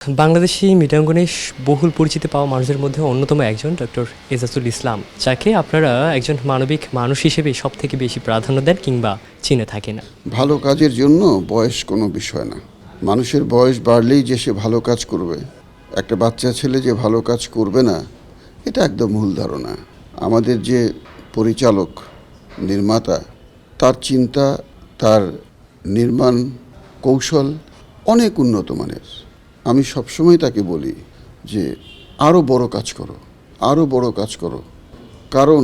বাংলাদেশি মিডিয়াঙ্গনে বহুল পরিচিতি পাওয়া মানুষের মধ্যে অন্যতম একজন ডক্টর এজাজুল ইসলাম, যাকে আপনারা একজন মানবিক মানুষ হিসেবে সব থেকে বেশি প্রাধান্য দেন কিংবা চিনে থাকেন। ভালো কাজের জন্য বয়স কোনো বিষয় না। মানুষের বয়স বাড়লেই যে সে ভালো কাজ করবে, একটা বাচ্চা ছেলে যে ভালো কাজ করবে না, এটা একদম ভুল ধারণা। আমাদের যে পরিচালক, নির্মাতা, তার চিন্তা, তার নির্মাণ কৌশল অনেক উন্নত মানের। আমি সবসময় তাকে বলি যে আরও বড় কাজ করো, আরও বড় কাজ করো। কারণ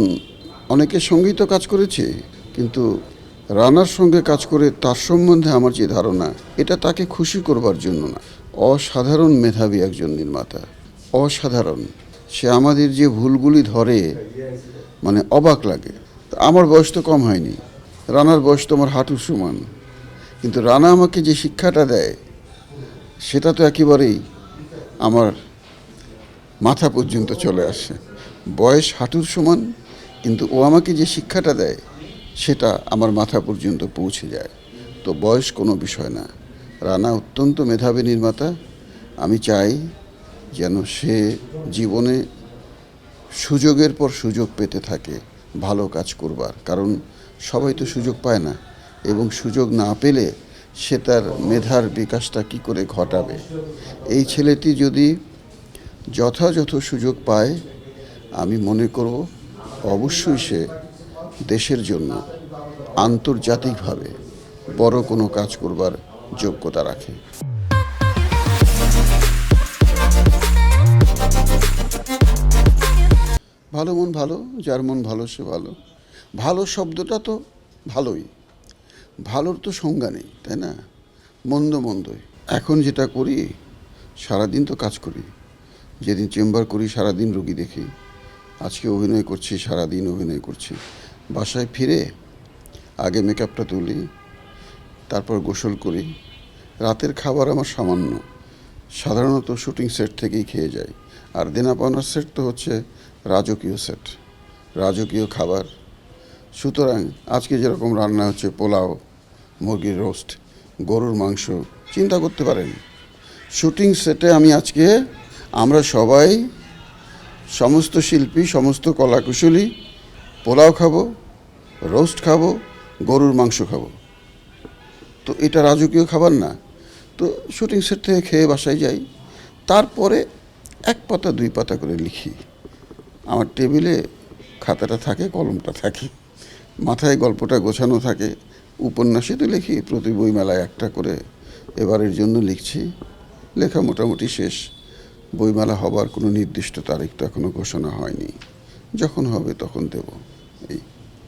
অনেকের সঙ্গেই তো কাজ করেছে, কিন্তু রানার সঙ্গে কাজ করে তার সম্বন্ধে আমার যে ধারণা, এটা তাকে খুশি করবার জন্য না। অসাধারণ মেধাবী একজন নির্মাতা, অসাধারণ। সে আমাদের যে ভুলগুলি ধরে, মানে অবাক লাগে। আমার বয়স তো কম হয়নি, রানার বয়স তো আমার হাঁটুর সমান, কিন্তু রানা আমাকে যে শিক্ষাটা দেয় সেটা তো একেবারেই আমার মাথা পর্যন্ত চলে আসে। বয়স হাঁটুর সমান, কিন্তু ও আমাকে যে শিক্ষাটা দেয় সেটা আমার মাথা পর্যন্ত পৌঁছে যায়। তো বয়স কোনো বিষয় না। রানা অত্যন্ত মেধাবী নির্মাতা। আমি চাই যেন সে জীবনে সুযোগের পর সুযোগ পেতে থাকে ভালো কাজ করবার, কারণ সবাই তো সুযোগ পায় না, এবং সুযোগ না পেলে সে তার মেধার বিকাশটা কী করে ঘটাবে। এই ছেলেটি যদি যথাযথ সুযোগ পায়, আমি মনে করব অবশ্যই সে দেশের জন্য আন্তর্জাতিকভাবে বড় কোনো কাজ করবার যোগ্যতা রাখে। ভালো মন ভালো, যার মন ভালো সে ভালো। ভালো শব্দটা তো ভালোই, ভালোর তো সংজ্ঞা নেই, তাই না? মন্দ মন্দই। এখন যেটা করি, সারাদিন তো কাজ করি। যেদিন চেম্বার করি সারাদিন রুগী দেখি, আজকে অভিনয় করছি, সারাদিন অভিনয় করছি। বাসায় ফিরে আগে মেকআপটা তুলি, তারপর গোসল করি। রাতের খাবার আমার সামান্য, সাধারণত শুটিং সেট থেকেই খেয়ে যাই। আর দেনা পাওনার সেট তো হচ্ছে রাজকীয় সেট, রাজকীয় খাবার। সুতরাং আজকে যেরকম রান্না হচ্ছে, পোলাও, মুরগির রোস্ট, গরুর মাংস, চিন্তা করতে পারেন শুটিং সেটে আমরা সবাই, সমস্ত শিল্পী, সমস্ত কলাকুশলী পোলাও খাবো, রোস্ট খাবো, গরুর মাংস খাবো। তো এটা রাজকীয় খাবার না? তো শুটিং সেট থেকে খেয়ে বাসায় যাই, তারপরে এক পাতা দুই পাতা করে লিখি। আমার টেবিলে খাতাটা থাকে, কলমটা থাকে, মাথায় গল্পটা গোছানো থাকে। উপন্যাসে তো লিখি, প্রতি বইমেলায় একটা করে। এবারের জন্য লিখছি, লেখা মোটামুটি শেষ। বইমেলা হবার কোনো নির্দিষ্ট তারিখ তো এখনও ঘোষণা হয়নি, যখন হবে তখন দেব। এই